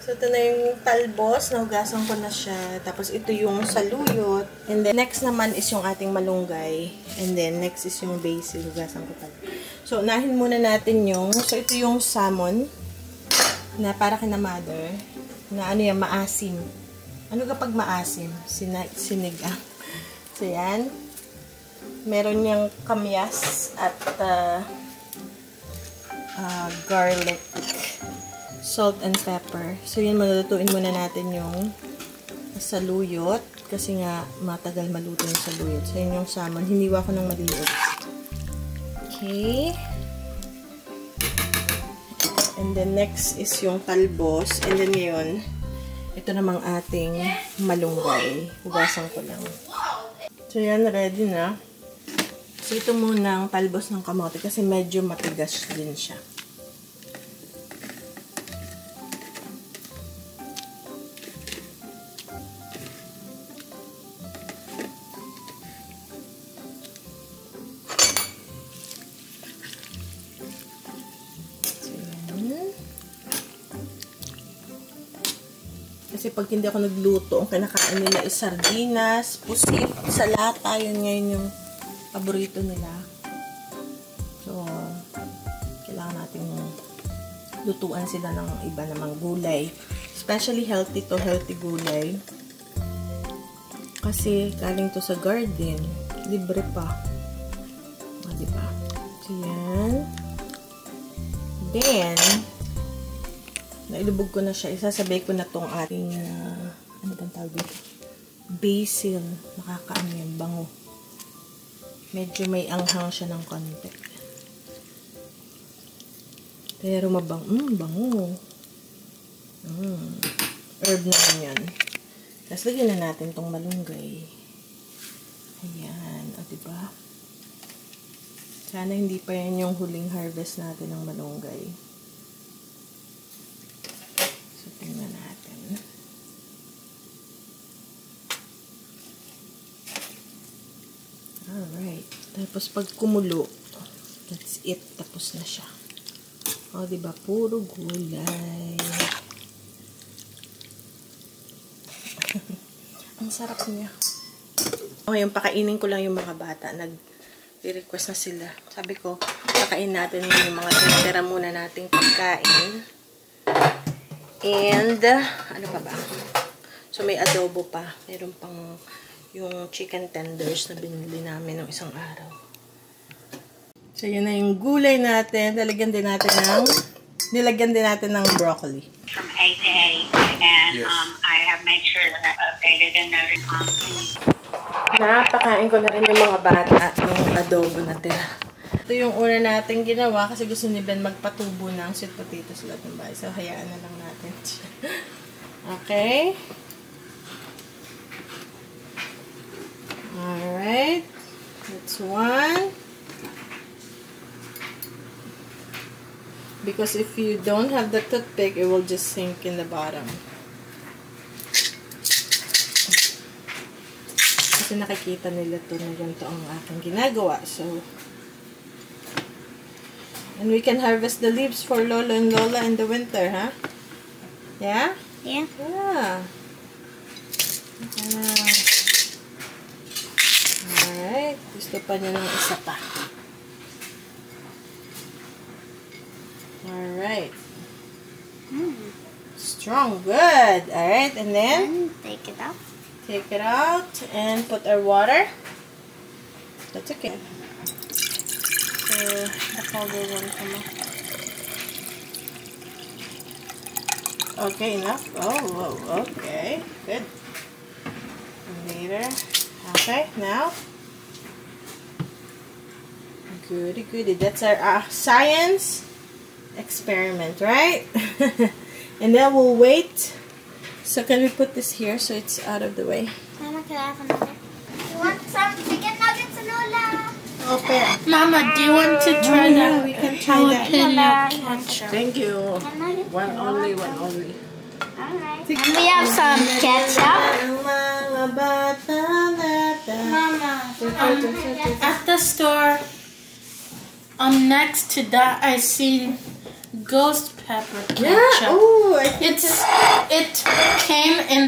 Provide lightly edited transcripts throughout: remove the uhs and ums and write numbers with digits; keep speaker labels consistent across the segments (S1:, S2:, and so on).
S1: So, ito na yung talbos. Nahugasan ko na siya. Tapos, ito yung saluyot. And then, next naman is yung ating malunggay. And then, next is yung basil. Hugasan ko pala. So, unahin muna natin yung... So, ito yung salmon. Na para kina mother. Na ano yan, maasim. Ano kapag maasim? Sinigang. So, yan. Meron niyang kamyas at garlic. Salt and pepper. So, yun, malulutuin muna natin yung saluyot. Kasi nga, matagal maluto yung saluyot. So, yun yung salmon. Hiniwa ko ng maliliit. Okay. And then, next is yung talbos. And then, ngayon, ito namang ating malunggay. Hugasan ko lang. So, yan, ready na. So, ito muna ang talbos ng kamote kasi medyo matigas din siya. Kasi pag hindi ako nagluto, ang kinakain nila is sardinas, pusit, salata. Yun ngayon yung paborito nila. So, kailangan natin lutuan sila ng iba namang gulay. Especially healthy to healthy gulay. Kasi galing to sa garden. Libre pa. O, diba? So, yan. Then, nailubog ko na siya. Isasabay ko na tong ating, ano bang tawag dito? Basil. Nakakaano yan. Bango. Medyo may anghang siya ng konti. Pero bango. Herb naman yan. Tapos lagyan na natin tong malunggay. Ayan. O, diba? Sana hindi pa yan yung huling harvest natin ng malunggay. So, tingnan natin. Alright. Tapos, pag kumulo, that's it. Tapos na siya. O, diba? Puro gulay. Ang sarap niya. O, yung pakainin ko lang yung mga bata. Nag-request na sila. Sabi ko, pakain natin yung mga tinatira muna nating pagkain. And, ano pa ba? So, may adobo pa. Meron pang yung chicken tenders na binili namin ng isang araw. So, yun na yung gulay natin. Nilagyan din natin ng broccoli.
S2: From A to A. And, yes. I have made sure that I've updated and noted.
S1: Napakain ko na rin yung mga bata ng adobo na tira. Ito yung una natin ginawa kasi gusto ni Ben magpatubo ng sweet potatoes sa lahat ng bahay. So, hayaan na lang natin siya. Okay. Alright. That's one. Because if you don't have the toothpick, it will just sink in the bottom. Kasi nakikita nila to na ganito ang aking ginagawa. So, and we can harvest the leaves for Lolo and Lola in the winter, huh? Yeah?
S2: Yeah.
S1: Yeah. Alright. Gusto pa niya ng isa pa. Alright. Strong. Good. Alright. And then?
S2: Take it out.
S1: Take it out and put our water. That's okay. So, the powder won't come out. Okay, enough. Oh, okay. Good. And later. Okay, now. Goody, goody. That's our science experiment, right? And then we'll wait. So can we put this here so it's out of the way?
S2: Mama, can I have another? You want some chicken nuggets, Lola?
S1: Okay.
S3: Mama, do you want to try that?
S1: We can try that.
S3: Ketchup.
S1: Thank you. One only.
S2: Alright. And we have some ketchup.
S3: Mama, at the store, next to that, I see ghost pepper ketchup.
S1: Yeah. Oh,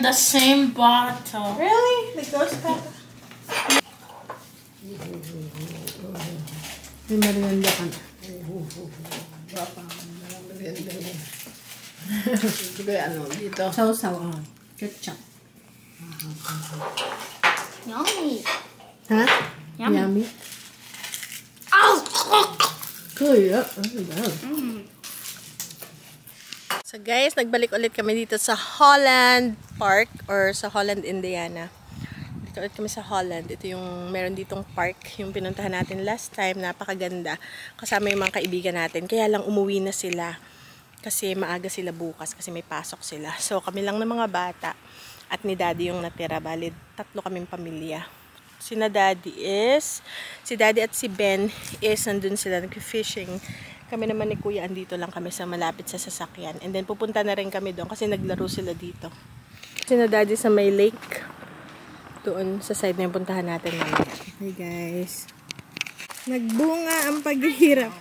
S3: the same bottle.
S1: Really? The ghost pepper?
S4: May merienda ka na. Dito. Sausaw. Ketchup.
S3: Yummy.
S4: Ha?
S3: Yummy.
S4: Yummy. Kuya.
S1: So guys, nagbalik ulit kami dito sa Holland Park or sa Holland, Indiana. Dito ulit kami sa Holland. Ito yung meron ditong park, yung pinuntahan natin last time. Napakaganda. Kasama yung mga kaibigan natin. Kaya lang umuwi na sila. Kasi maaga sila bukas kasi may pasok sila. So kami lang ng mga bata at ni Daddy yung natira. Balid, 3 kaming pamilya. Si Daddy at si Ben is nandun sila nag-fishing. Kami naman ni Kuya andito lang kami sa malapit sa sasakyan. And then pupunta na rin kami doon kasi naglaro sila dito. Si Daddy sa may lake. Doon sa side na yung puntahan natin mamaya. Hey guys. Nagbunga ang paghihirap.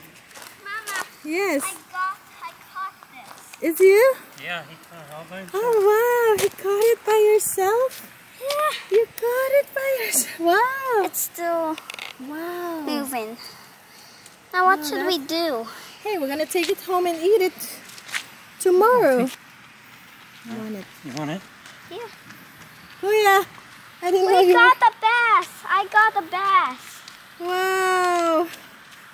S5: Mama,
S1: Yes.
S5: I caught this.
S1: Is you?
S6: Yeah, he caught all by himself.
S1: Oh wow, you caught it by yourself?
S5: Yeah.
S1: You caught it by yourself. Wow.
S5: It's still
S1: Wow.
S5: moving. Now what should we do?
S1: Hey, we're gonna take it home and eat it tomorrow. You want it?
S6: You want it?
S5: Yeah.
S1: Kuya, I didn't know
S5: We
S1: you.
S5: got the bass. I got the bass.
S1: Wow.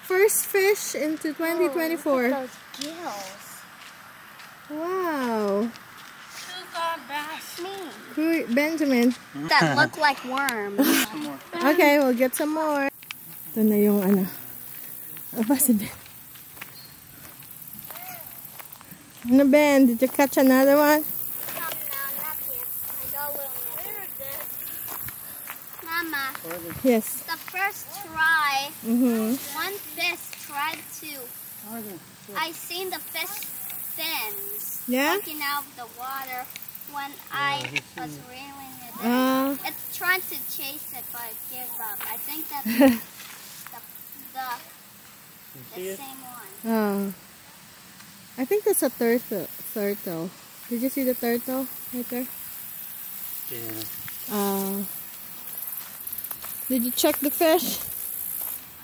S1: First fish into 2024.
S5: Those gills.
S1: Wow.
S3: Who got bass?
S5: Me.
S1: Benjamin.
S5: That look like worms.
S1: Okay, we'll get some more. Ito na yung ano. Aba si Ben. Ano Ben? Did you catch another one?
S5: No, not yet. I got a little nip. Mama,
S1: Yes.
S5: the first try, one fish tried to. I seen the fish fins
S1: Yeah?
S5: poking out of the water when I was reeling it in. It's trying to chase it, but I give up. I think that's the same one.
S1: Oh. I think that's a turtle. Did you see the turtle right there?
S6: Yeah.
S1: Did you check the fish?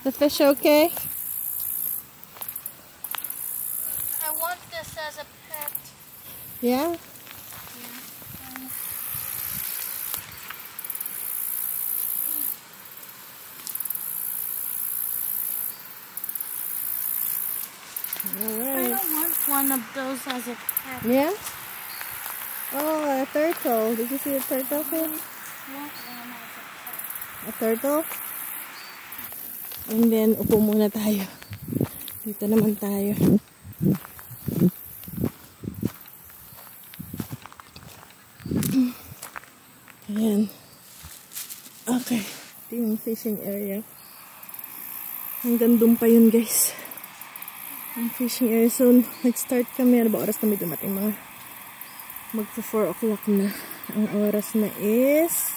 S1: The fish okay?
S3: I want this as a pet.
S1: Yeah?
S3: I
S1: Alright.
S3: don't want one of those as a pet.
S1: Yeah? Oh, a turtle. Did you see a turtle fish?
S3: Want one as a pet.
S1: A turtle? And then, upo muna tayo. Dito naman tayo. Ayan. Okay. Ito yung fishing area. Hanggang doon pa yun, guys. Ang fishing area. So, nag-start kami. Ano ba oras kami dumating? Mga magpa 4 o'clock na. Ang oras na is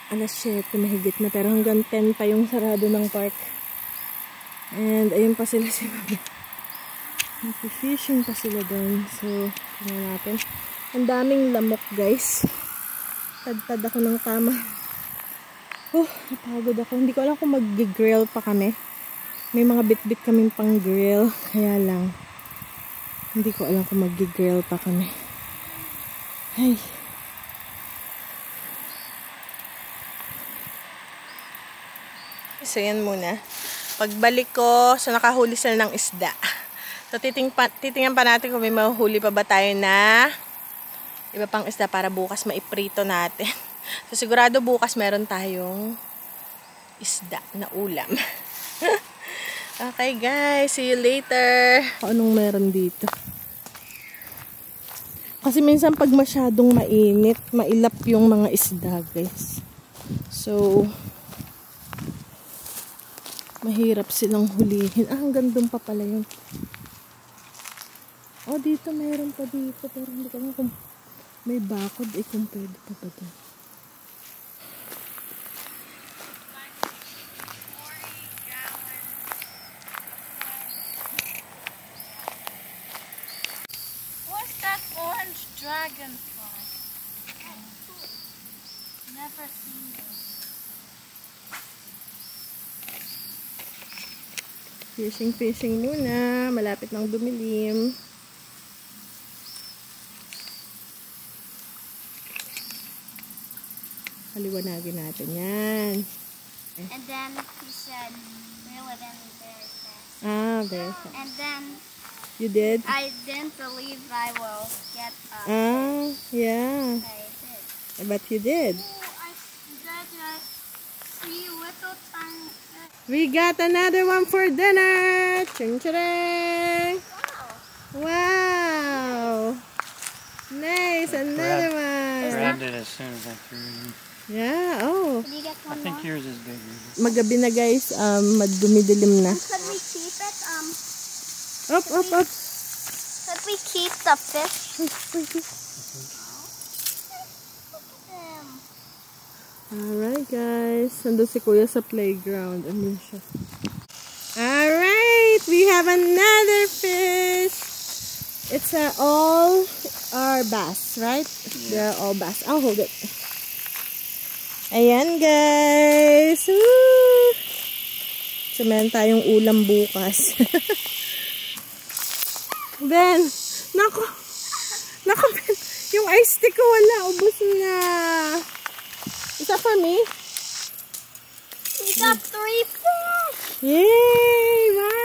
S1: alas 7 mahigit na. Pero hanggang 10 pa yung sarado ng park. And ayun pa sila si Mami. Nag-fishing pa sila doon. So, tingnan natin. Ang daming lamok, guys. Tad-tad ako ng tama. Napagod ako. Hindi ko alam kung mag-grill pa kami. May mga bit-bit kaming pang-grill. Kaya lang, hindi ko alam kung mag-grill pa kami. Ay. So, yan muna. Pagbalik ko, so nakahuli sila ng isda. So, titingnan pa natin kung may mahuli pa ba tayo na iba pang isda para bukas maiprito natin. So, sigurado bukas meron tayong isda na ulam. Okay, guys. See you later. Anong meron dito? Kasi minsan pag masyadong mainit, mailap yung mga isda, guys. So, mahirap silang hulihin. Hanggang doon pa pala yun. Oh, dito mayroon pa dito. Pero hindi ko alam kung may bakod. Kung pwede pa ba doon.
S3: What's that orange dragonfly? Never seen this.
S1: Fishing muna. Malapit ng dumilim. Paliwanagin natin yan.
S5: And then he said, reel it in very fast.
S1: Ah, very fast.
S5: And then
S1: You did?
S5: I didn't believe I will get a
S1: Ah, yeah.
S5: I did.
S1: But you did.
S3: Oh, I see little tiny fish.
S1: We got another one for dinner. Ching ching. Wow. Nice, another one.
S6: Grabbed it as soon as I threw it in.
S1: Yeah, oh.
S5: Can you get
S6: I
S5: one
S6: think
S5: more?
S6: yours is bigger.
S1: Magabi na guys, madumidilim na.
S5: Could we keep it?
S1: Up.
S5: Could we keep the fish?
S1: Alright guys, nandun si Kuya sa playground. Andun siya. Alright, we have another fish. It's all our bass, right? They're all bass. I'll hold it. Ayan guys. Woo! So meron tayong ulam bukas. Ben, nako Ben, yung ice tea ko wala, ubos na. Is that for me?
S5: We got 3 fish.
S1: Yay! Wow!